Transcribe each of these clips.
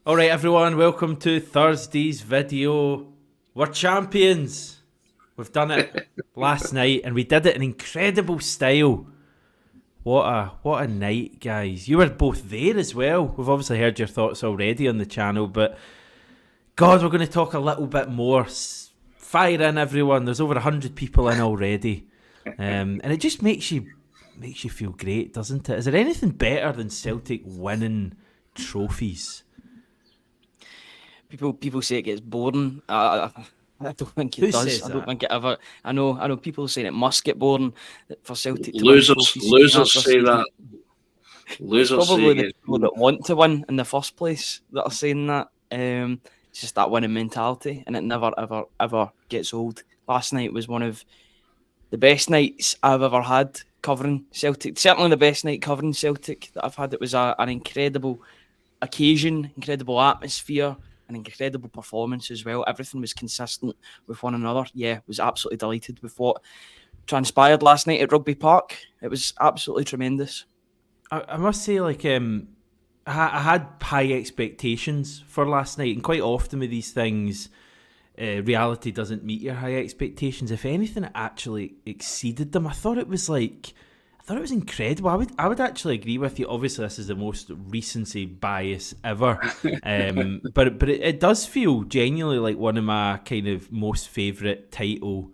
Alright everyone, welcome to Thursday's video. We're champions. We've done it last night and we did it in incredible style. What a night, guys. You were both there as well. We've obviously heard your thoughts already on the channel, but God, we're going to talk a little bit more. Fire in everyone. There's over 100 people in already. And it just makes you feel great, doesn't it? Is there anything better than Celtic winning trophies? People say it gets boring. I don't think it does. I don't think it ever. I know people saying it must get boring for Celtic to win trophies. Losers say that. Losers probably say the people that want to win in the first place that are saying that. It's just that winning mentality, and it never ever gets old. Last night was one of the best nights I've ever had covering Celtic. Certainly the best night covering Celtic that I've had. It was an incredible occasion, incredible atmosphere. An incredible performance as well. Everything was consistent with one another. Yeah, was absolutely delighted with what transpired last night at Rugby Park. It was absolutely tremendous. I must say, I had high expectations for last night, and quite often with these things, reality doesn't meet your high expectations. If anything, it actually exceeded them. I thought it was incredible. I would actually agree with you. Obviously, this is the most recency bias ever, but it does feel genuinely like one of my kind of most favourite title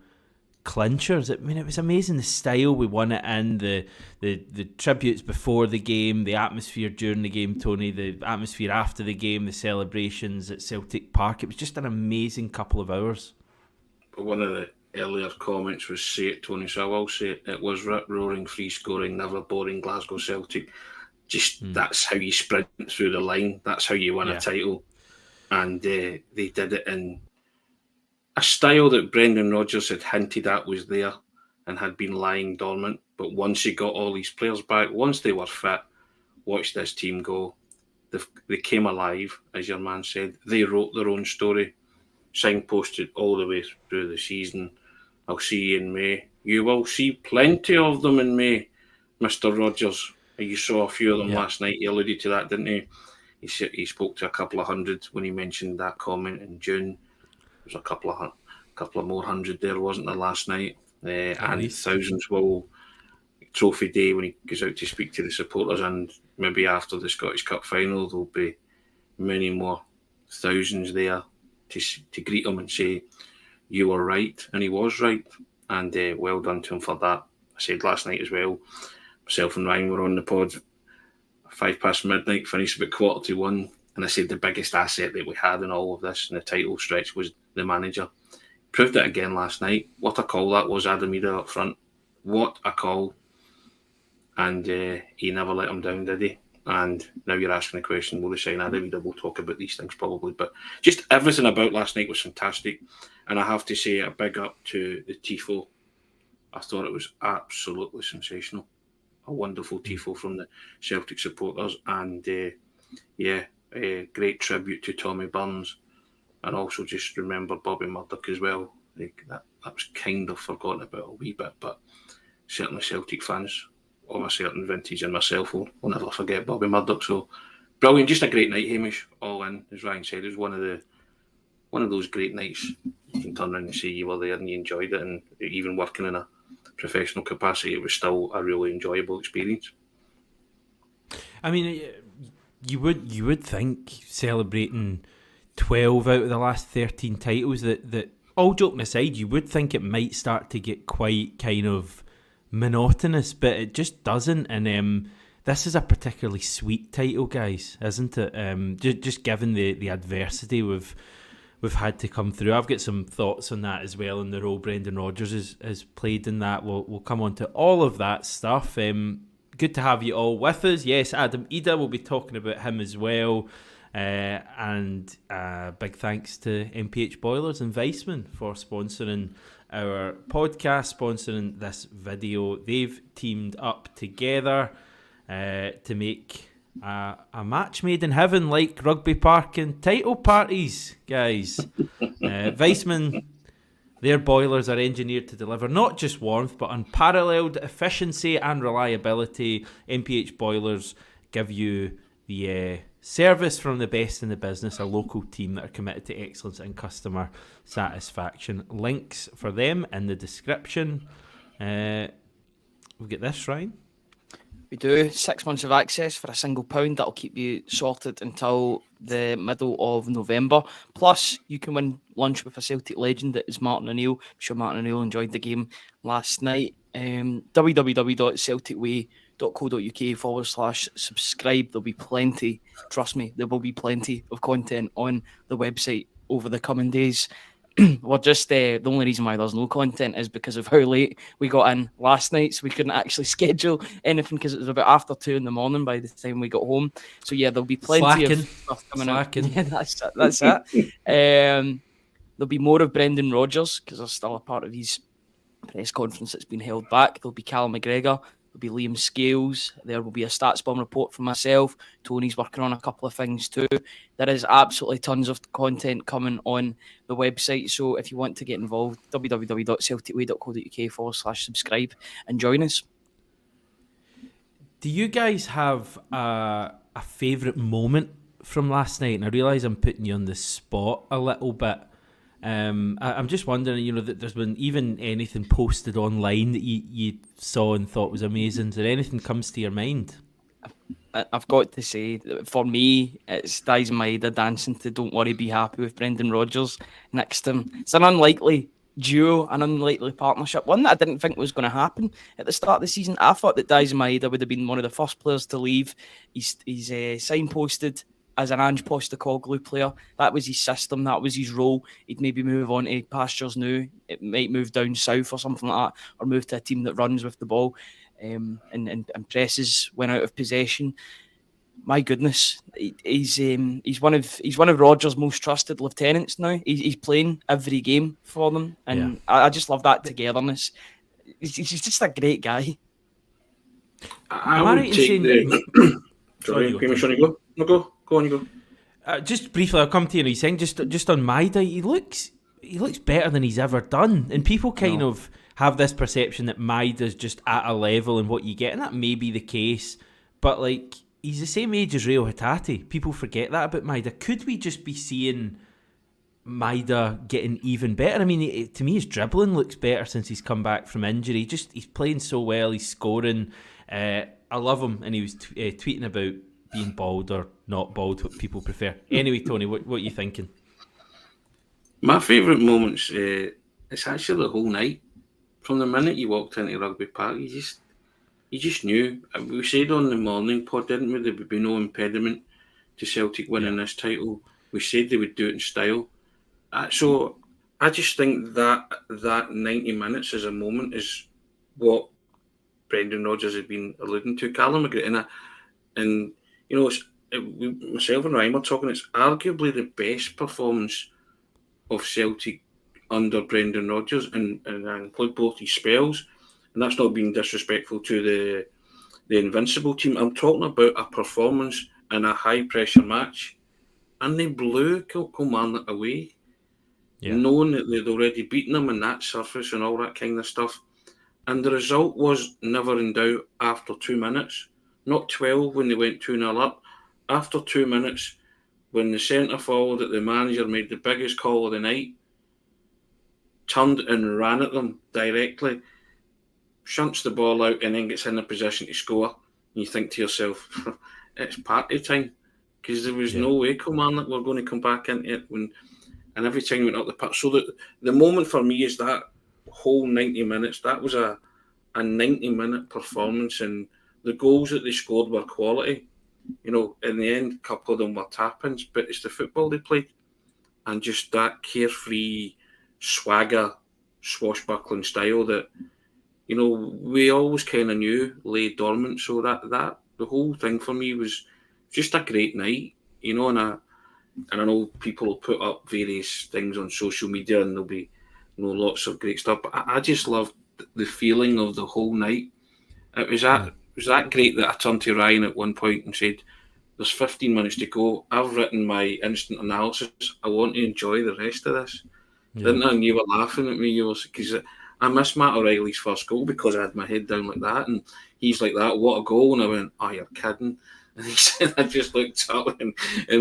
clinchers. I mean, it was amazing the style we won it in, the tributes before the game, the atmosphere during the game, Tony, the atmosphere after the game, the celebrations at Celtic Park. It was just an amazing couple of hours. But one of the earlier comments was say it, Tony, so I will say it. It was rip-roaring, free-scoring, never boring Glasgow Celtic. That's how you sprint through the line. That's how you win a title. And they did it in a style that Brendan Rodgers had hinted at was there and had been lying dormant. But once he got all these players back, once they were fit, watched this team go. They came alive, as your man said. They wrote their own story, signposted all the way through the season. I'll see you in May. You will see plenty of them in May, Mr. Rodgers. You saw a few of them last night. He alluded to that, didn't he? He spoke to a couple of hundred when he mentioned that comment in June. There was a couple of more hundred there, wasn't there, last night? And thousands will trophy day when he goes out to speak to the supporters, and maybe after the Scottish Cup final there'll be many more thousands there to greet him and say you were right, and he was right, and well done to him for that. I said last night as well, myself and Ryan were on the pod 5 past midnight, finished about 1:45, and I said the biggest asset that we had in all of this in the title stretch was the manager. Proved it again last night. What a call that was, Adam Idah up front. What a call. And he never let him down, did he? And now you're asking the question, will they sign Adam Idah? We'll talk about these things probably. But just everything about last night was fantastic. And I have to say a big up to the Tifo. I thought it was absolutely sensational. A wonderful Tifo from the Celtic supporters. And a great tribute to Tommy Burns. And also just remember Bobby Murdoch as well. That was kind of forgotten about a wee bit, but certainly Celtic fans of a certain vintage and myself will never forget Bobby Murdoch. So brilliant, just a great night, Hamish. All in, as Ryan said, it was one of those great nights. You can turn around and say you were there and you enjoyed it, and even working in a professional capacity, it was still a really enjoyable experience. I mean, you would think celebrating 12 out of the last 13 titles that all joking aside, you would think it might start to get quite kind of monotonous, but it just doesn't. And this is a particularly sweet title, guys, isn't it? Just given the adversity we've had to come through. I've got some thoughts on that as well, and the role Brendan Rodgers has played in that. We'll come on to all of that stuff. Good to have you all with us. Yes, Adam Idah, we'll be talking about him as well. And big thanks to MPH Boilers and Weissman for sponsoring our podcast, sponsoring this video. They've teamed up together to make a match made in heaven, like Rugby Park and title parties, guys. Weissman, their boilers are engineered to deliver not just warmth but unparalleled efficiency and reliability. MPH Boilers give you the service from the best in the business, a local team that are committed to excellence and customer satisfaction. Links for them in the description. We'll get this, Ryan. We do 6 months of access for a single £1. That'll keep you sorted until the middle of November. Plus, you can win lunch with a Celtic legend that is Martin O'Neill. I'm sure Martin O'Neill enjoyed the game last night. www.celticway.co.uk/subscribe. There'll be plenty, trust me, there will be plenty of content on the website over the coming days. We're just the only reason why there's no content is because of how late we got in last night, so we couldn't actually schedule anything because it was about after 2 a.m. by the time we got home. So yeah, there'll be plenty of stuff coming out. Yeah, that's it. There'll be more of Brendan Rodgers because there's still a part of his press conference that's been held back. There'll be Callum McGregor. There'll be Liam Scales. There will be a stats bomb report from myself. Tony's working on a couple of things too. There is absolutely tons of content coming on the website. So if you want to get involved, www.celticway.co.uk/subscribe and join us. Do you guys have a favourite moment from last night? And I realise I'm putting you on the spot a little bit. I'm just wondering, that there's been even anything posted online that you saw and thought was amazing. Is there anything comes to your mind? I've got to say, for me, it's Adam Idah dancing to Don't Worry, Be Happy with Brendan Rodgers next to him. It's an unlikely duo, an unlikely partnership, one that I didn't think was going to happen at the start of the season. I thought that Adam Idah would have been one of the first players to leave. He's signposted as an Ange Postecoglou player. That was his system, that was his role. He'd maybe move on to pastures new. It might move down south or something like that, or move to a team that runs with the ball and presses when out of possession. My goodness, he's one of Rodgers' most trusted lieutenants now. He's playing every game for them, and I just love that togetherness. He's just a great guy. I would take the... Sorry, go. No, go on, you go. Just briefly, I'll come to you. He's saying just on Maida, he looks better than he's ever done, and people kind of have this perception that Maida's just at a level and what you get, and that may be the case, but like he's the same age as Rio Hatate. People forget that about Maida. Could we just be seeing Maida getting even better? I mean, to me, his dribbling looks better since he's come back from injury. He's playing so well. He's scoring. I love him, and he was tweeting about being bald or not bald, what people prefer. Anyway, Tony, what are you thinking? My favourite moments, it's actually the whole night. From the minute you walked into Rugby Park, you just knew. We said on the morning pod, didn't we, there would be no impediment to Celtic winning this title. We said they would do it in style. So I just think that 90 minutes as a moment is what Brendan Rodgers has been alluding to. Callum McGregor, and myself and Ryan were talking, it's arguably the best performance of Celtic under Brendan Rodgers, and I include both his spells, and that's not being disrespectful to the Invincible team. I'm talking about a performance in a high pressure match, and they blew Kilmarnock away, knowing that they'd already beaten them on that surface and all that kind of stuff. And the result was never in doubt after 2 minutes, not 12 when they went 2-0 up. After 2 minutes, when the centre forward that the manager made the biggest call of the night, turned and ran at them directly, shunts the ball out and then gets in a position to score, and you think to yourself, it's party time, because there was no way Kilmarnock were going to come back into it and every time he went up the pitch. So the moment for me is that whole 90 minutes. That was a 90-minute performance, and the goals that they scored were quality. In the end, a couple of them were tap-ins, but it's the football they played, and just that carefree swagger, swashbuckling style that we always kind of knew lay dormant. So that the whole thing for me was just a great night, and I know people will put up various things on social media and there'll be lots of great stuff, but I just loved the feeling of the whole night. It was that great that I turned to Ryan at one point and said, there's 15 minutes to go. I've written my instant analysis. I want to enjoy the rest of this. Didn't I? And you were laughing at me, because I missed Matt O'Reilly's first goal because I had my head down like that, and he's like that, what a goal, and I went, oh, you're kidding. And he said, I just looked up and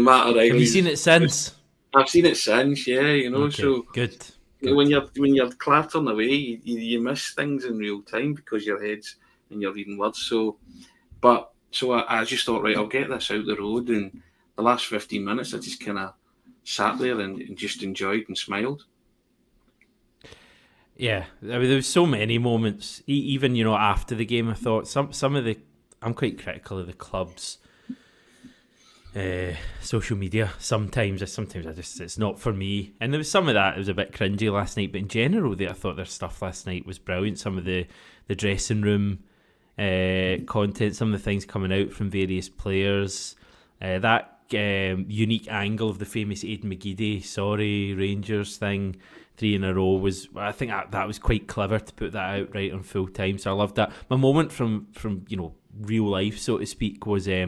Matt O'Reilly. Have you seen it since? I've seen it since, yeah, Okay, so good. when you're clattering away, you miss things in real time because your head's and you're reading words. So I just thought, right, I'll get this out the road, and the last 15 minutes I just kind of sat there and just enjoyed and smiled. Yeah, I mean, there was so many moments. Even after the game, I thought some of the. I'm quite critical of the club's social media. Sometimes I just it's not for me. And there was some of that. It was a bit cringy last night, but in general, I thought their stuff last night was brilliant. Some of the dressing room content, some of the things coming out from various players. That unique angle of the famous Aidan McGeady, sorry Rangers thing, 3 in a row was. I think that was quite clever to put that out right on full time. So I loved that. My moment from real life, so to speak, was I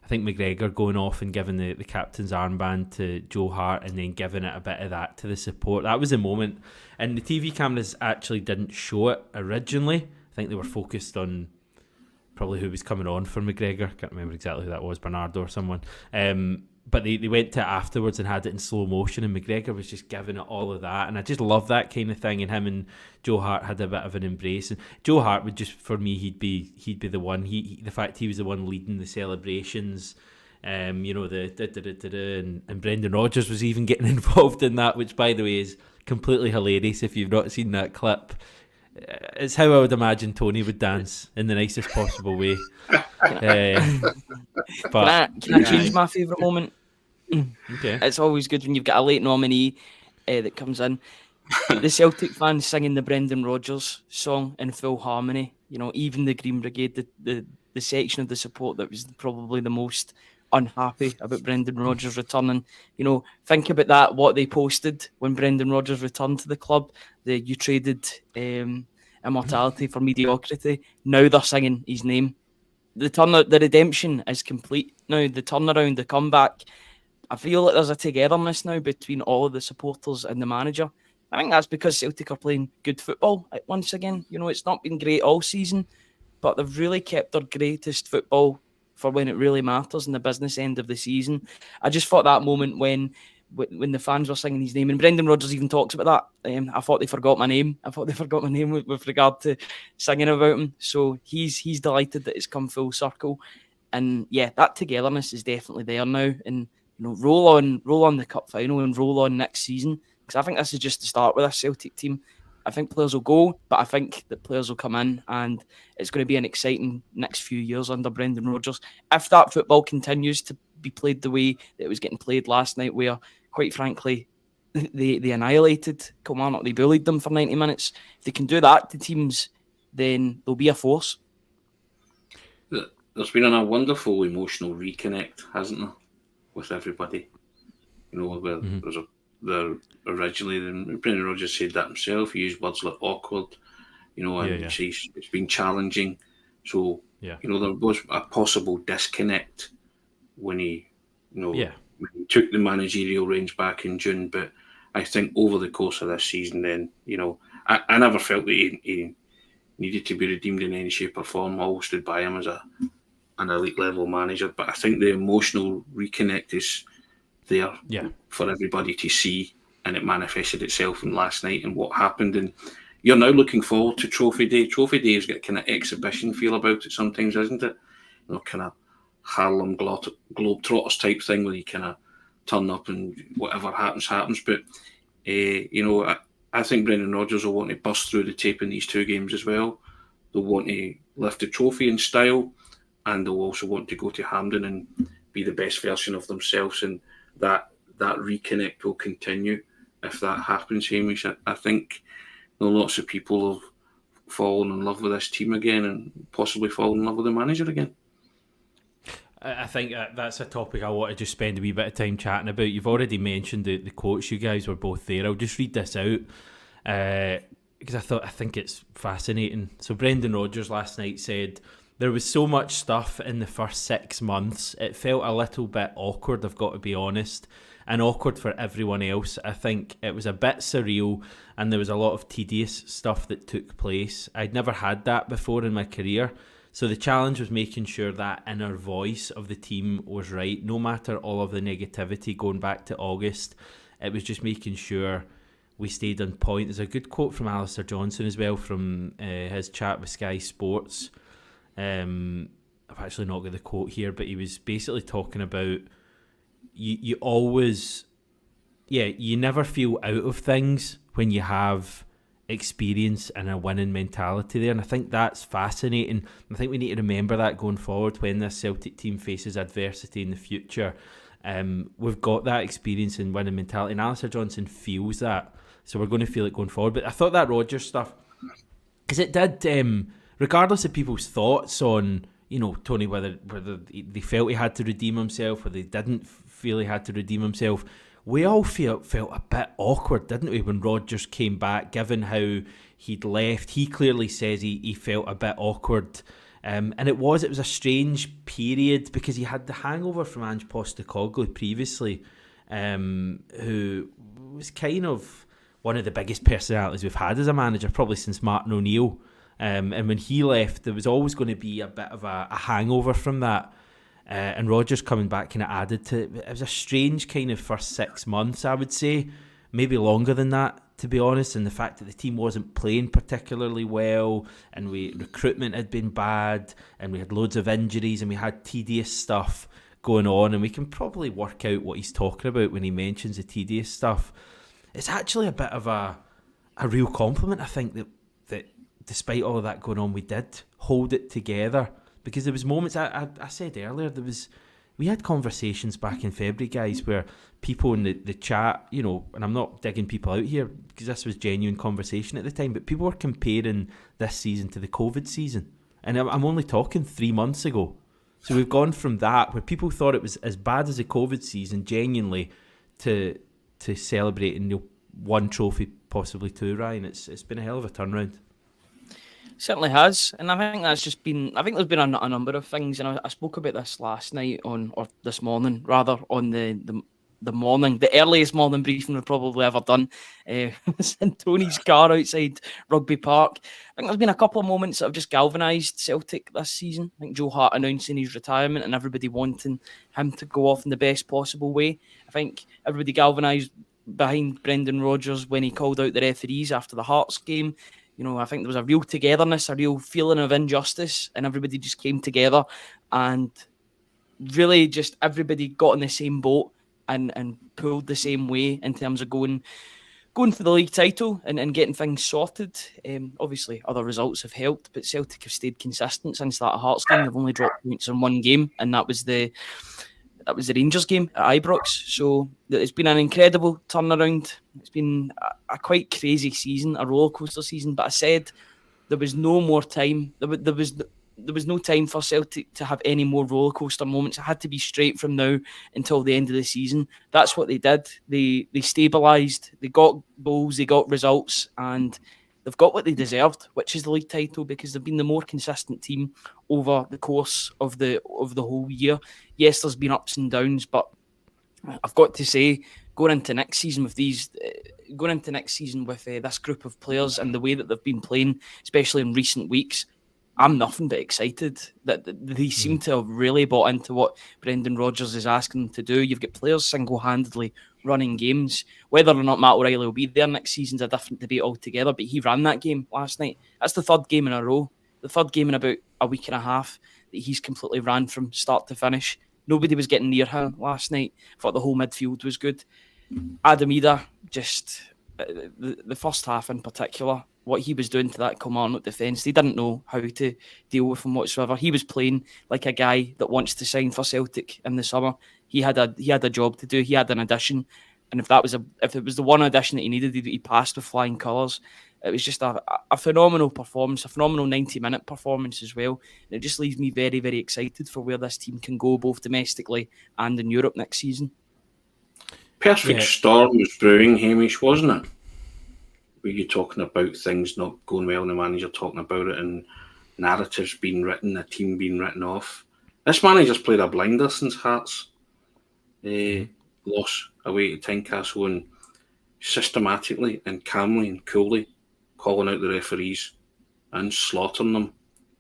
think McGregor going off and giving the captain's armband to Joe Hart and then giving it a bit of that to the support. That was a moment, and the TV cameras actually didn't show it originally. I think they were focused on probably who was coming on for McGregor. Can't remember exactly who that was, Bernardo or someone. But they went to it afterwards and had it in slow motion, and McGregor was just giving it all of that. And I just love that kind of thing. And him and Joe Hart had a bit of an embrace. And Joe Hart would just, for me, he'd be the one. The fact he was the one leading the celebrations. The and Brendan Rodgers was even getting involved in that, which, by the way, is completely hilarious if you've not seen that clip. It's how I would imagine Tony would dance in the nicest possible way. But can I change my favourite moment? Okay. It's always good when you've got a late nominee that comes in. The Celtic fans singing the Brendan Rodgers song in full harmony. Even the Green Brigade, the section of the support that was probably the most unhappy about Brendan Rodgers returning. Think about that, what they posted when Brendan Rodgers returned to the club. You traded immortality for mediocrity. Now they're singing his name. The redemption is complete now. The turnaround, the comeback. I feel like there's a togetherness now between all of the supporters and the manager. I think that's because Celtic are playing good football once again. It's not been great all season, but they've really kept their greatest football for when it really matters in the business end of the season. I just thought that moment when the fans were singing his name, and Brendan Rodgers even talks about that. I thought they forgot my name. With regard to singing about him. So he's delighted that it's come full circle, and yeah, that togetherness is definitely there now. And roll on the cup final and roll on next season, because I think this is just the start with this Celtic team. I think players will go, but I think that players will come in, and it's going to be an exciting next few years under Brendan Rodgers. If that football continues to be played the way that it was getting played last night, where, quite frankly, they annihilated Kilmarnock, they bullied them for 90 minutes. If they can do that to teams, then they'll be a force. There's been a wonderful emotional reconnect, hasn't there, with everybody? Where there's originally, Brendan Rodgers said that himself. He used words like awkward, and it's been challenging. So, there was a possible disconnect when he, when he took the managerial reins back in June. But I think over the course of this season, then, I never felt that he needed to be redeemed in any shape or form. I always stood by him as an elite level manager. But I think the emotional reconnect is there for everybody to see, and it manifested itself in last night and what happened. And you're now looking forward to Trophy Day. Trophy Day has got kind of exhibition feel about it sometimes, isn't it? Kind of Harlem Globetrotters type thing where you kind of turn up and whatever happens. But I think Brendan Rodgers will want to bust through the tape in these 2 games as well. They'll want to lift the trophy in style, and they'll also want to go to Hampden and be the best version of themselves, and that reconnect will continue if that happens, Hamish. I think lots of people have fallen in love with this team again and possibly fallen in love with the manager again. I think that's a topic I want to just spend a wee bit of time chatting about. You've already mentioned the quotes. You guys were both there. I'll just read this out because I think it's fascinating. So Brendan Rodgers last night said, "There was so much stuff in the first 6 months. It felt a little bit awkward, I've got to be honest, and awkward for everyone else. I think it was a bit surreal, and there was a lot of tedious stuff that took place. I'd never had that before in my career. So the challenge was making sure that inner voice of the team was right, no matter all of the negativity going back to August. It was just making sure we stayed on point. There's a good quote from Alistair Johnson as well from his chat with Sky Sports. I've actually not got the quote here, but he was basically talking about you always, you never feel out of things when you have experience and a winning mentality there, and I think that's fascinating. I think we need to remember that going forward when this Celtic team faces adversity in the future. We've got that experience and winning mentality, and Alistair Johnson feels that, so we're going to feel it going forward. But I thought that Rodgers stuff, because it did, regardless of people's thoughts on, Tony, whether they felt he had to redeem himself or they didn't feel he had to redeem himself, we all felt a bit awkward, didn't we, when Rodgers came back, given how he'd left. He clearly says he felt a bit awkward. And it was a strange period because he had the hangover from Ange Postecoglou previously, who was kind of one of the biggest personalities we've had as a manager, probably since Martin O'Neill. And when he left, there was always going to be a bit of a hangover from that. And Rodgers coming back kind of added to it. It was a strange kind of first 6 months, I would say, maybe longer than that, to be honest. And the fact that the team wasn't playing particularly well, and recruitment had been bad, and we had loads of injuries, and we had tedious stuff going on. And we can probably work out what he's talking about when he mentions the tedious stuff. It's actually a bit of a real compliment, I think, that despite all of that going on, we did hold it together. Because there was moments, I said earlier, we had conversations back in February, guys, where people in the chat, and I'm not digging people out here because this was genuine conversation at the time, but people were comparing this season to the COVID season. And I'm only talking 3 months ago. So we've gone from that, where people thought it was as bad as the COVID season, genuinely, to celebrating one trophy, possibly two, Ryan. It's been a hell of a turnaround. Certainly has, and I think that's just been. I think there's been a number of things, and I spoke about this last night or this morning, rather, on the earliest morning briefing we've probably ever done. Was in Tony's car outside Rugby Park. I think there's been a couple of moments that have just galvanised Celtic this season. I think Joe Hart announcing his retirement and everybody wanting him to go off in the best possible way. I think everybody galvanised behind Brendan Rodgers when he called out the referees after the Hearts game. I think there was a real togetherness, a real feeling of injustice, and everybody just came together and really just everybody got in the same boat and pulled the same way in terms of going for the league title and getting things sorted. Obviously, other results have helped, but Celtic have stayed consistent since that Hearts game. They've only dropped points in one game, and that was the Rangers game at Ibrox. So it's been an incredible turnaround. It's been a quite crazy season, a rollercoaster season. But I said there was no more time. There was no time for Celtic to have any more rollercoaster moments. It had to be straight from now until the end of the season. That's what they did. They stabilised. They got goals. They got results, and they've got what they deserved, which is the league title, because they've been the more consistent team over the course of the whole year. Yes, there's been ups and downs, but I've got to say, going into next season with this group of players and the way that they've been playing, especially in recent weeks, I'm nothing but excited that they seem to have really bought into what Brendan Rodgers is asking them to do. You've got players single-handedly running games. Whether or not Matt O'Reilly will be there next season's a different debate altogether, but he ran that game last night. That's the third game in a row, the third game in about a week and a half that he's completely ran from start to finish. Nobody was getting near him last night. I thought the whole midfield was good. Adam Idah, just the first half in particular, what he was doing to that Kilmarnock defence, they didn't know how to deal with him whatsoever. He was playing like a guy that wants to sign for Celtic in the summer. He had a job to do. He had an audition, and if it was the one audition that he needed, he passed with flying colours. It was just a phenomenal performance, a phenomenal 90-minute performance as well. And it just leaves me very, very excited for where this team can go, both domestically and in Europe next season. Perfect storm was brewing, Hamish, wasn't it? Were you talking about things not going well and the manager talking about it and narratives being written, a team being written off? This manager's played a blinder since Hearts loss away to Tynecastle, and systematically and calmly and coolly calling out the referees and slaughtering them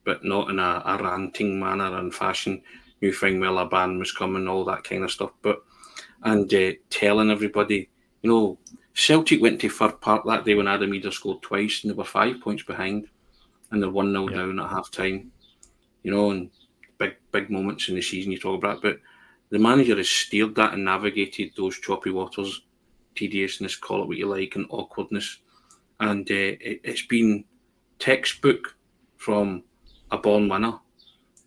but not in a ranting manner and fashion. Knew fine well a ban was coming, all that kind of stuff. And telling everybody, Celtic went to Fir Park that day when Adam Idah scored twice and they were 5 points behind and they're 1-0 down at half time. And big moments in the season you talk about. But the manager has steered that and navigated those choppy waters, tediousness, call it what you like, and awkwardness. And it's been textbook from a born winner.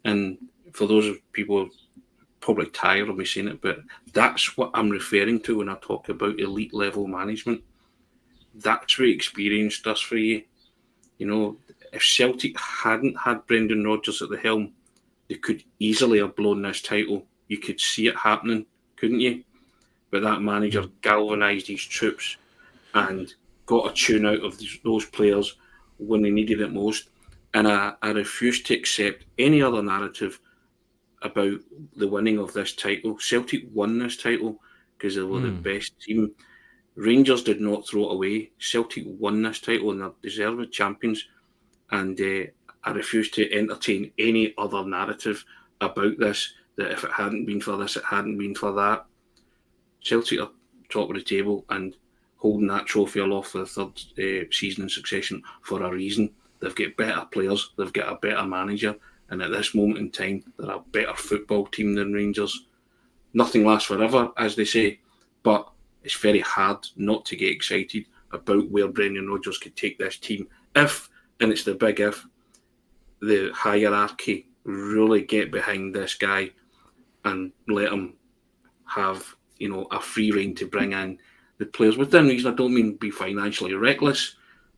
And for those people probably tired of me saying it, but that's what I'm referring to when I talk about elite level management. That's what experience does for you. If Celtic hadn't had Brendan Rodgers at the helm, they could easily have blown this title. You could see it happening, couldn't you? But that manager galvanised his troops and got a tune out of those players when they needed it most. And I refuse to accept any other narrative about the winning of this title. Celtic won this title because they were the best team. Rangers did not throw it away. Celtic won this title and they're deserved champions. And I refuse to entertain any other narrative about this, that if it hadn't been for this, it hadn't been for that. Celtic are top of the table and holding that trophy aloft for the third season in succession for a reason. They've got better players, they've got a better manager, and at this moment in time, they're a better football team than Rangers. Nothing lasts forever, as they say, but it's very hard not to get excited about where Brendan Rodgers could take this team if, and it's the big if, the hierarchy really get behind this guy and let him have, a free rein to bring in the players within reason. I don't mean be financially reckless,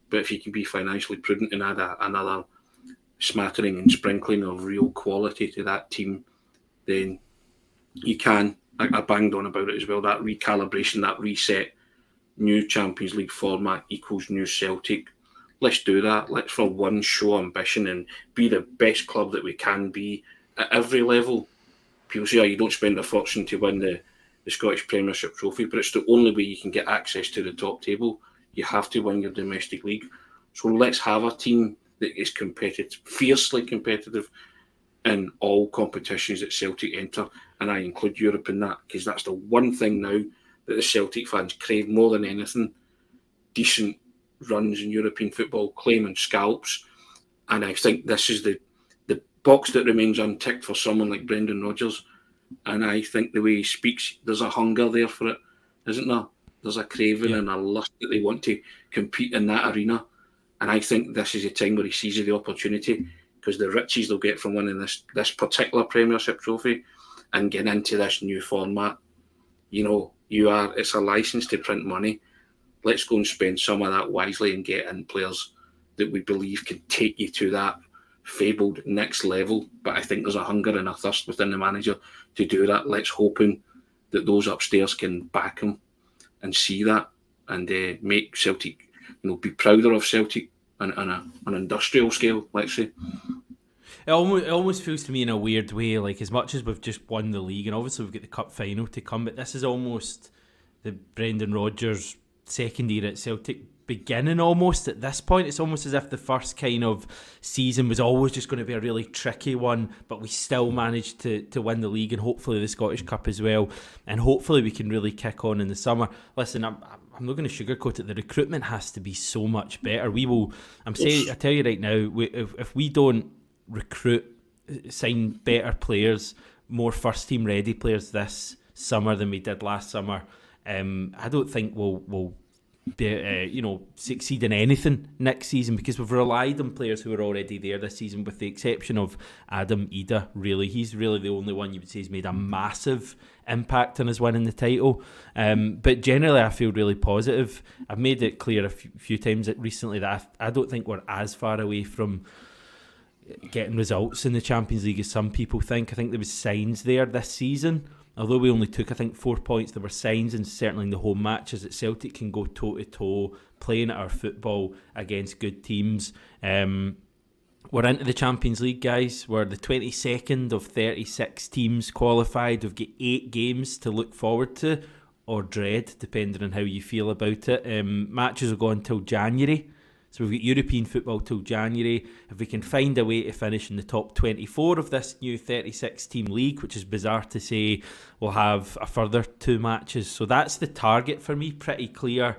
but if you can be financially prudent and add another smattering and sprinkling of real quality to that team, then you can. I banged on about it as well, that recalibration, that reset, new Champions League format equals new Celtic. Let's do that. Let's for one show ambition and be the best club that we can be at every level. People say, you don't spend a fortune to win the Scottish Premiership trophy, but it's the only way you can get access to the top table. You have to win your domestic league. So let's have a team that is competitive, fiercely competitive in all competitions that Celtic enter. And I include Europe in that, because that's the one thing now that the Celtic fans crave more than anything. Decent runs in European football, claiming scalps. And I think this is the box that remains unticked for someone like Brendan Rodgers. And I think the way he speaks, there's a hunger there for it, isn't there? There's a craving and a lust that they want to compete in that arena. And I think this is a time where he seizes the opportunity, because the riches they'll get from winning this particular Premiership trophy and getting into this new format, it's a license to print money. Let's go and spend some of that wisely and get in players that we believe can take you to that fabled next level. But I think there's a hunger and a thirst within the manager to do that. Let's hoping that those upstairs can back him and see that and make Celtic, be prouder of Celtic on an industrial scale, let's say. It almost feels to me in a weird way, like as much as we've just won the league and obviously we've got the cup final to come, but this is almost the Brendan Rodgers second year at Celtic beginning almost at this point. It's almost as if the first kind of season was always just going to be a really tricky one, but we still managed to win the league and hopefully the Scottish Cup as well, and hopefully we can really kick on in the summer. Listen, I'm not going to sugarcoat it. The recruitment has to be so much better. I tell you right now, if we don't sign better players, more first team ready players this summer than we did last summer, I don't think we'll be, succeed in anything next season, because we've relied on players who are already there this season, with the exception of Adam Idah. Really, he's really the only one you would say has made a massive impact on us winning the title. But generally, I feel really positive. I've made it clear a few times recently that I don't think we're as far away from getting results in the Champions League as some people think. I think there was signs there this season. Although we only took, 4 points, there were signs, and certainly in the home matches, that Celtic can go toe-to-toe, playing at our football against good teams. We're into the Champions League, guys. We're the 22nd of 36 teams qualified. We've got 8 games to look forward to, or dread, depending on how you feel about it. Matches will go until January So we've got European football till January. If we can find a way to finish in the top 24 of this new 36-team league, which is bizarre to say, we'll have a further 2 matches. So that's the target for me, pretty clear.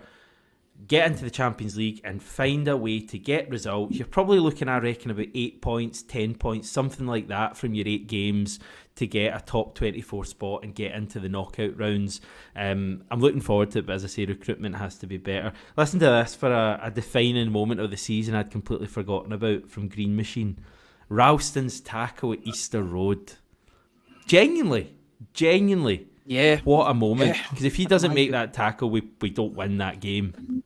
Get into the Champions League and find a way to get results. You're probably looking, I reckon, about 8 points, 10 points, something like that from your 8 games to get a top 24 spot and get into the knockout rounds. I'm looking forward to it, but as I say, recruitment has to be better. Listen to this for a defining moment of the season I'd completely forgotten about from Green Machine. Ralston's tackle at Easter Road. Genuinely. Yeah. What a moment. Because if he doesn't make that tackle, we don't win that game.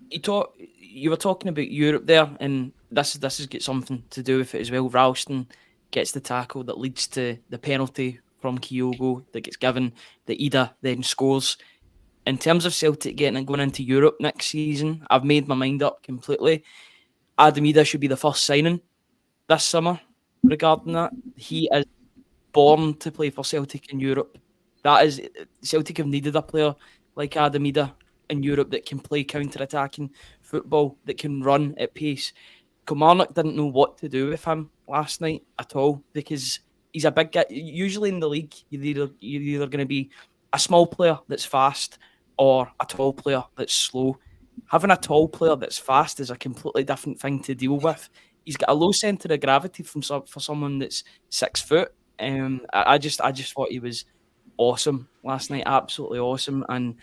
You were talking about Europe there, and this has got something to do with it as well. Ralston gets the tackle that leads to the penalty from Kyogo that gets given. The Idah then scores. In terms of Celtic getting and going into Europe next season, I've made my mind up completely. Adam Idah should be the first signing this summer regarding that. He is born to play for Celtic in Europe. Celtic have needed a player like Adam Idah in Europe that can play counter-attacking football, that can run at pace. Kilmarnock didn't know what to do with him last night at all because he's a big guy. Usually in the league, you're either going to be a small player that's fast or a tall player that's slow. Having a tall player that's fast is a completely different thing to deal with. He's got a low centre of gravity for someone that's 6 foot. I just thought he was awesome last night, absolutely awesome, and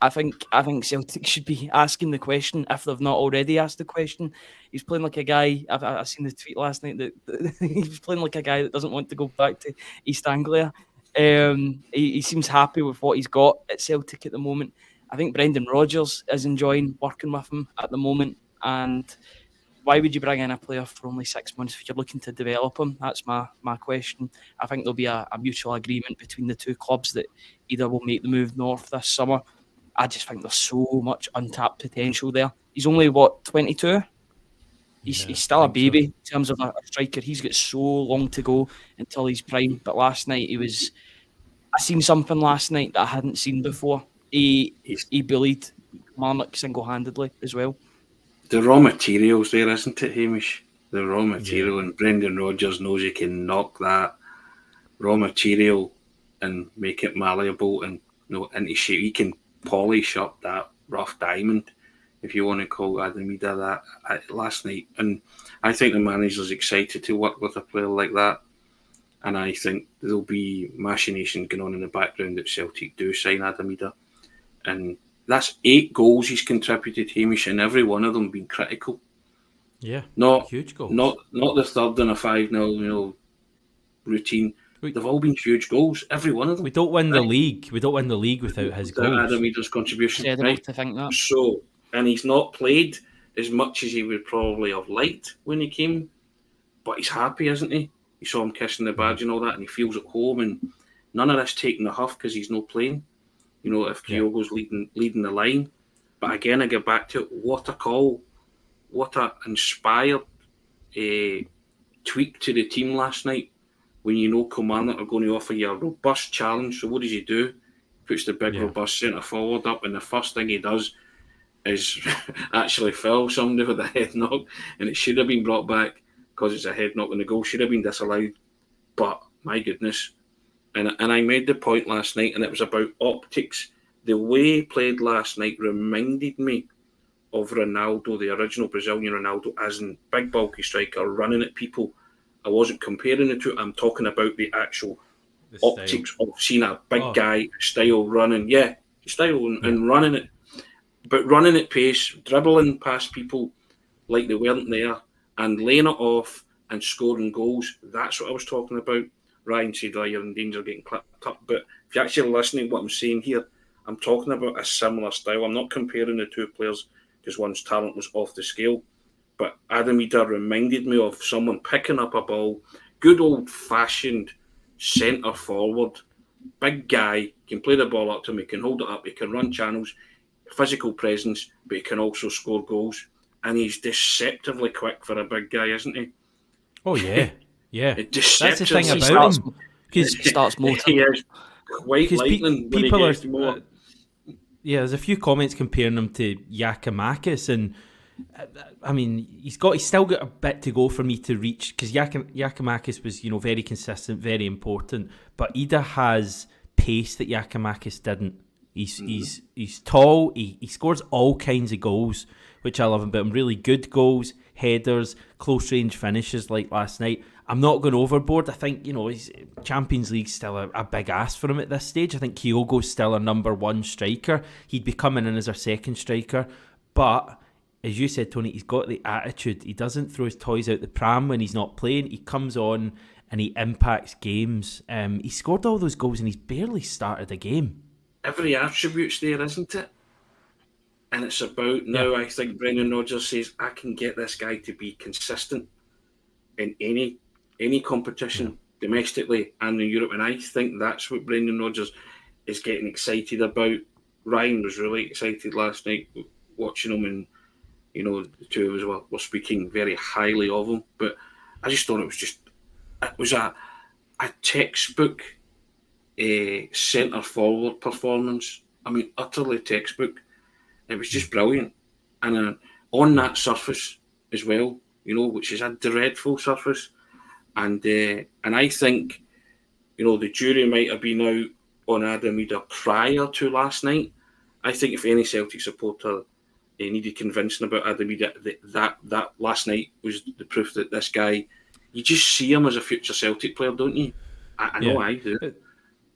I think Celtic should be asking the question if they've not already asked the question. He's playing like a guy. I've seen the tweet last night that he's playing like a guy that doesn't want to go back to East Anglia. He seems happy with what he's got at Celtic at the moment. I think Brendan Rodgers is enjoying working with him at the moment. And why would you bring in a player for only 6 months if you're looking to develop him? That's my question. I think there'll be a mutual agreement between the two clubs that either will make the move north this summer. I just think there's so much untapped potential there. He's only, 22? He's still a baby in terms of a striker. He's got so long to go until he's prime. But last night, I seen something last night that I hadn't seen before. He bullied Kilmarnock single-handedly as well. The raw material's there, isn't it, Hamish? The raw material, and Brendan Rodgers knows he can knock that raw material and make it malleable and into shape. He can polish up that rough diamond, if you want to call Adam Idah that, last night. And I think the manager's excited to work with a player like that. And I think there'll be machinations going on in the background that Celtic do sign Adam Idah. And that's 8 goals he's contributed, Hamish, and every one of them been critical. Yeah, not huge goals. Not the third in a 5-0, routine. They've all been huge goals, every one of them. We don't win the league. We don't win the league without his goals. Adam Idah's contribution, right? To think that. So, and he's not played as much as he would probably have liked when he came, but he's happy, isn't he? You saw him kissing the badge and all that, and he feels at home, and none of this taking the huff because he's not playing. If Kyogo's leading the line. But again, I get back to it. What a call. What a inspired tweak to the team last night when Kilmarnock are going to offer you a robust challenge. So what does he do? Puts the big robust centre forward up, and the first thing he does is actually foul somebody with a head knock, and it should have been brought back because it's a head knock and the goal should have been disallowed. But my goodness. And I made the point last night, and it was about optics. The way he played last night reminded me of Ronaldo, the original Brazilian Ronaldo, as in big bulky striker, running at people. I wasn't comparing the two. I'm talking about the actual optics of seeing a big guy, style running. Yeah, style and running it. But running at pace, dribbling past people like they weren't there, and laying it off and scoring goals. That's what I was talking about. Ryan said, you're in danger of getting clipped up. But if you're actually listening to what I'm saying here, I'm talking about a similar style. I'm not comparing the two players because one's talent was off the scale. But Adam Idah reminded me of someone picking up a ball, good old-fashioned centre forward, big guy, can play the ball up to him, he can hold it up, he can run channels, physical presence, but he can also score goals. And he's deceptively quick for a big guy, isn't he? Oh, yeah. Yeah, that's the thing about him. Because he starts motoring. He is quite lightning when he gets more. Yeah, there's a few comments comparing him to Giakoumakis, and I mean, he's still got a bit to go for me to reach, because Giakoumakis was, very consistent, very important. But Idah has pace that Giakoumakis didn't. He's tall. He scores all kinds of goals, which I love about him. Really good goals, headers, close range finishes like last night. I'm not going overboard. I think, his Champions League's still a big ask for him at this stage. I think Kyogo's still a number one striker. He'd be coming in as our second striker. But, as you said, Tony, he's got the attitude. He doesn't throw his toys out the pram when he's not playing. He comes on and he impacts games. He scored all those goals and he's barely started a game. Every attribute's there, isn't it? And it's about now, I think Brendan Rodgers says, I can get this guy to be consistent in any competition, domestically and in Europe. And I think that's what Brendan Rodgers is getting excited about. Ryan was really excited last night watching him, and the two of us were speaking very highly of him. But I just thought it was a textbook centre forward performance. I mean, utterly textbook. It was just brilliant, and on that surface as well, which is a dreadful surface. And I think, the jury might have been out on Adam Idah prior to last night. I think if any Celtic supporter needed convincing about Adam Idah, that last night was the proof that this guy, you just see him as a future Celtic player, don't you? I know I do.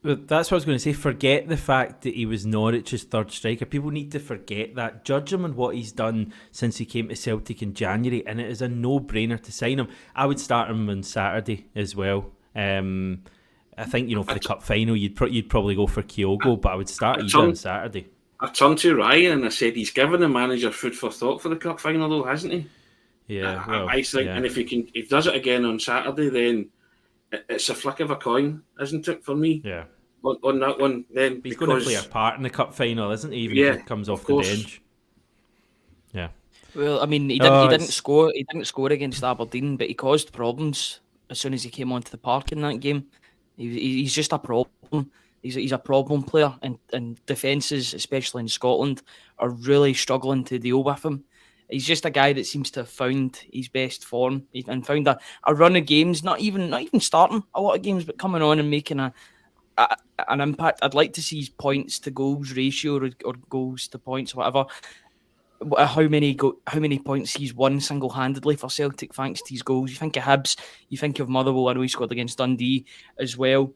But that's what I was going to say. Forget the fact that he was Norwich's third striker. People need to forget that. Judge him on what he's done since he came to Celtic in January, and it is a no-brainer to sign him. I would start him on Saturday as well. I think, for the cup final, you'd probably go for Kyogo, but I would start Idah on Saturday. I turned to Ryan and I said, he's given the manager food for thought for the cup final, though, hasn't he? Yeah, I think, and if he does it again on Saturday, then it's a flick of a coin, isn't it, for me? Yeah. On that one, then he's going to play a part in the cup final, isn't he? Even if he comes off the bench. Yeah. Well, I mean, he didn't score. He didn't score against Aberdeen, but he caused problems as soon as he came onto the park in that game. He's just a problem. He's a problem player, and defences, especially in Scotland, are really struggling to deal with him. He's just a guy that seems to have found his best form and found a run of games, not even starting a lot of games, but coming on and making an impact. I'd like to see his points to goals ratio or goals to points, whatever. How many points he's won single-handedly for Celtic thanks to his goals. You think of Hibs, you think of Motherwell. I know he scored against Dundee as well.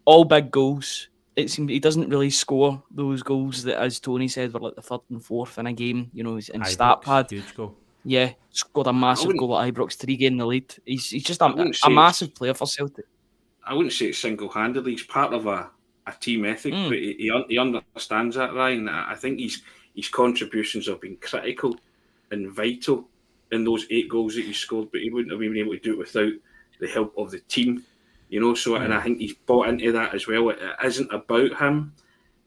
All big goals. It seems he doesn't really score those goals that, as Tony said, were like the third and fourth in a game. In stat pad. Huge goal. Yeah, scored a massive goal at Ibrox to regain the lead. He's just a massive player for Celtic. I wouldn't say it's single-handedly. He's part of a team ethic, but he understands that, Ryan. I think his contributions have been critical and vital in those 8 goals that he scored, but he wouldn't have been able to do it without the help of the team. And I think he's bought into that as well. It isn't about him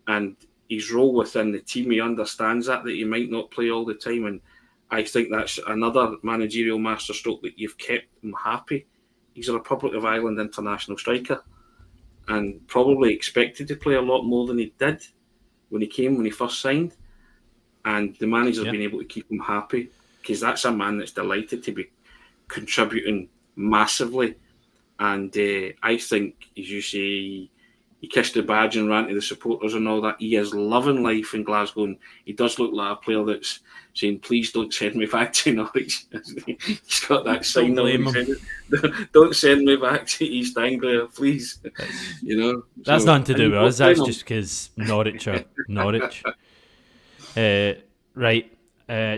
and his role within the team. He understands that he might not play all the time, and I think that's another managerial masterstroke, that you've kept him happy. He's a Republic of Ireland international striker and probably expected to play a lot more than he did when he first signed. And the manager's been able to keep him happy, because that's a man that's delighted to be contributing massively. And I think, as you say, he kissed the badge and ran to the supporters and all that. He is loving life in Glasgow, and he does look like a player that's saying, please don't send me back to Norwich. He's got that sign on. Don't send me back to East Anglia, please. That's nothing to do with us. That's just because Norwich are Norwich. Right.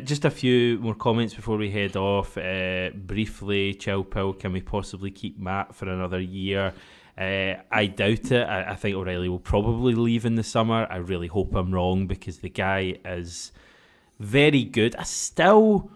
Just a few more comments before we head off. Briefly, Chill Pill, can we possibly keep Matt for another year? I doubt it. I think O'Reilly will probably leave in the summer. I really hope I'm wrong, because the guy is very good. I still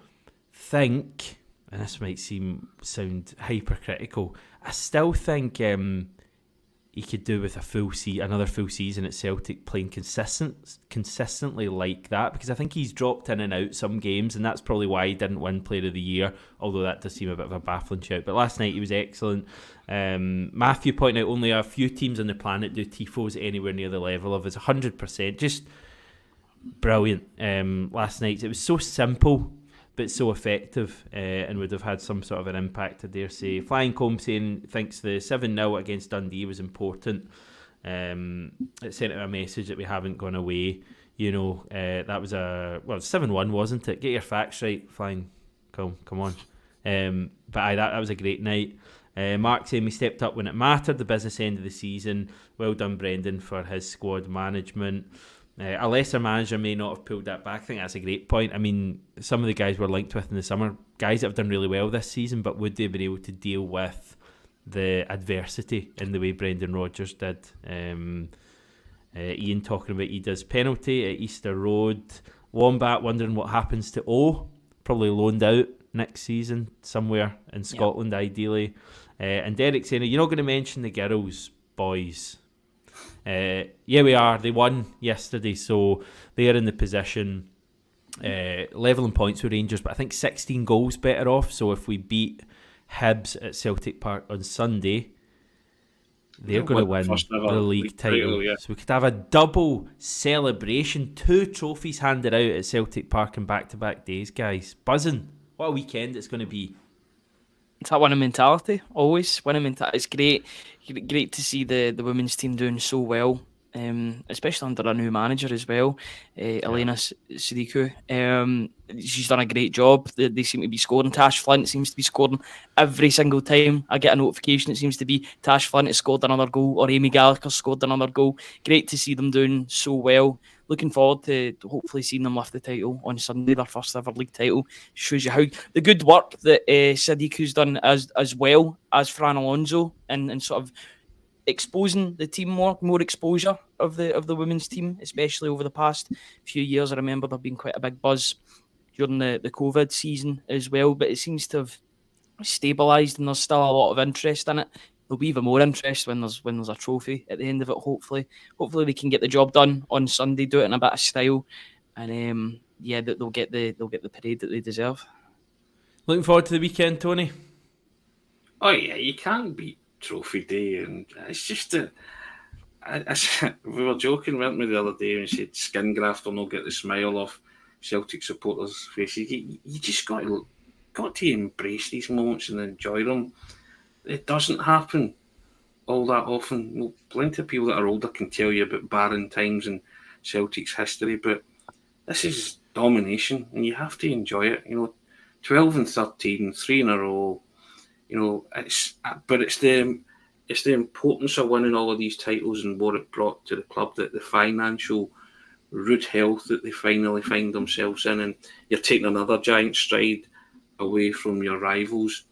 think, and this might sound hypercritical, I still think he could do with another full season at Celtic, playing consistently like that, because I think he's dropped in and out some games, and that's probably why he didn't win Player of the Year, although that does seem a bit of a baffling shout. But last night he was excellent. Matthew pointed out only a few teams on the planet do tifos anywhere near the level of his. 100%, just brilliant. Last night it was so simple, but so effective, and would have had some sort of an impact, I dare say. Flying Combe saying thinks the 7-0 against Dundee was important. It sent out a message that we haven't gone away. That was 7-1, wasn't it? Get your facts right, Flying Combe, come on. But that was a great night. Mark saying we stepped up when it mattered, the business end of the season. Well done, Brendan, for his squad management. A lesser manager may not have pulled that back. I think that's a great point. I mean, some of the guys we're linked with in the summer, guys that have done really well this season, but would they have been able to deal with the adversity in the way Brendan Rodgers did? Ian talking about Idah's penalty at Easter Road. Wombat wondering what happens to O. Probably loaned out next season somewhere in Scotland, ideally. And Derek saying, you're not going to mention the girls, boys. Yeah, we are. They won yesterday, so they are in the position levelling points with Rangers, but I think 16 goals better off. So if we beat Hibs at Celtic Park on Sunday, they're going to win the league title. So we could have a double celebration, 2 trophies handed out at Celtic Park in back-to-back days, guys. Buzzing. What a weekend it's going to be. It's that winning mentality, always. Winning mentality. It's great to see the women's team doing so well, especially under a new manager as well, Elena Sidikou. She's done a great job. They seem to be scoring. Tash Flint seems to be scoring every single time I get a notification. It seems to be Tash Flint has scored another goal, or Amy Gallagher scored another goal. Great to see them doing so well. Looking forward to hopefully seeing them lift the title on Sunday, their first ever league title. Shows you how the good work that Sidikou's done as well as Fran Alonso and sort of exposing the team more exposure of the women's team, especially over the past few years. I remember there being quite a big buzz during the COVID season as well, but it seems to have stabilised and there's still a lot of interest in it. There'll be even more interest when there's a trophy at the end of it. Hopefully they can get the job done on Sunday, do it in a bit of style, and they'll get the parade that they deserve. Looking forward to the weekend, Tony. Oh yeah, you can't beat Trophy Day, and it's just we were joking, weren't we, the other day, and said skin graft will not get the smile off Celtic supporters' faces. You just got to embrace these moments and enjoy them. It doesn't happen all that often. Well, plenty of people that are older can tell you about barren times in Celtic's history, but this is domination, and you have to enjoy it. 12 and 13, 3 in a row. It's the importance of winning all of these titles and what it brought to the club, that the financial rude health that they finally find themselves in, and you're taking another giant stride away from your rivals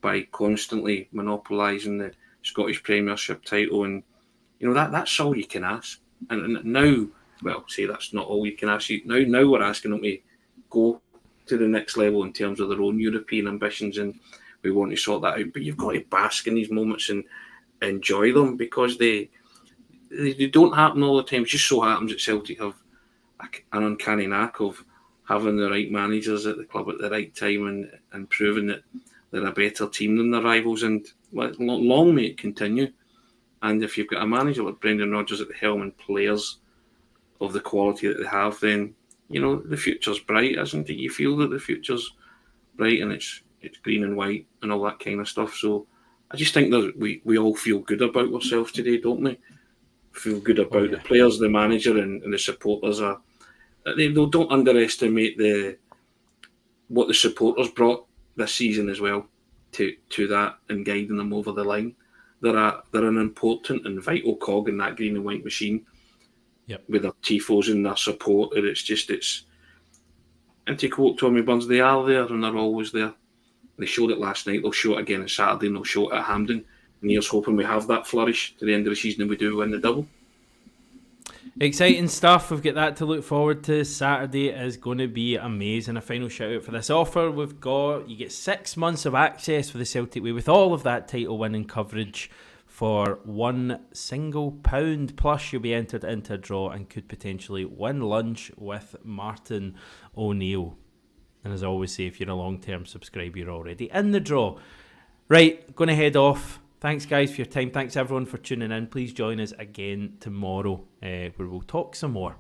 by constantly monopolising the Scottish Premiership title, and that's all you can ask. And now, say that's not all you can ask. Now we're asking them to go to the next level in terms of their own European ambitions, and we want to sort that out. But you've got to bask in these moments and enjoy them, because they don't happen all the time. It just so happens that Celtic have an uncanny knack of having the right managers at the club at the right time and proving that they're a better team than their rivals, and long may it continue. And if you've got a manager like Brendan Rodgers at the helm and players of the quality that they have, then the future's bright, isn't it? You feel that the future's bright, and it's green and white and all that kind of stuff. So I just think that we all feel good about ourselves today, don't we? Feel good about the players, the manager, and the supporters. They don't underestimate what the supporters brought this season as well to that, and guiding them over the line. They're an important and vital cog in that green and white machine. Yep. With their tifos and their support, and and to quote Tommy Burns, they are there and they're always there. They showed it last night, they'll show it again on Saturday, and they'll show it at Hampden. And here's hoping we have that flourish to the end of the season and we do win the double. Exciting stuff. We've got that to look forward to. Saturday is going to be amazing. A final shout out for this offer we've got. You get 6 months of access for the Celtic Way with all of that title winning coverage for £1 single. Plus you'll be entered into a draw and could potentially win lunch with Martin O'Neill. And as I always say, if you're a long-term subscriber, you're already in the draw. Right, going to head off. Thanks, guys, for your time. Thanks, everyone, for tuning in. Please join us again tomorrow where we'll talk some more.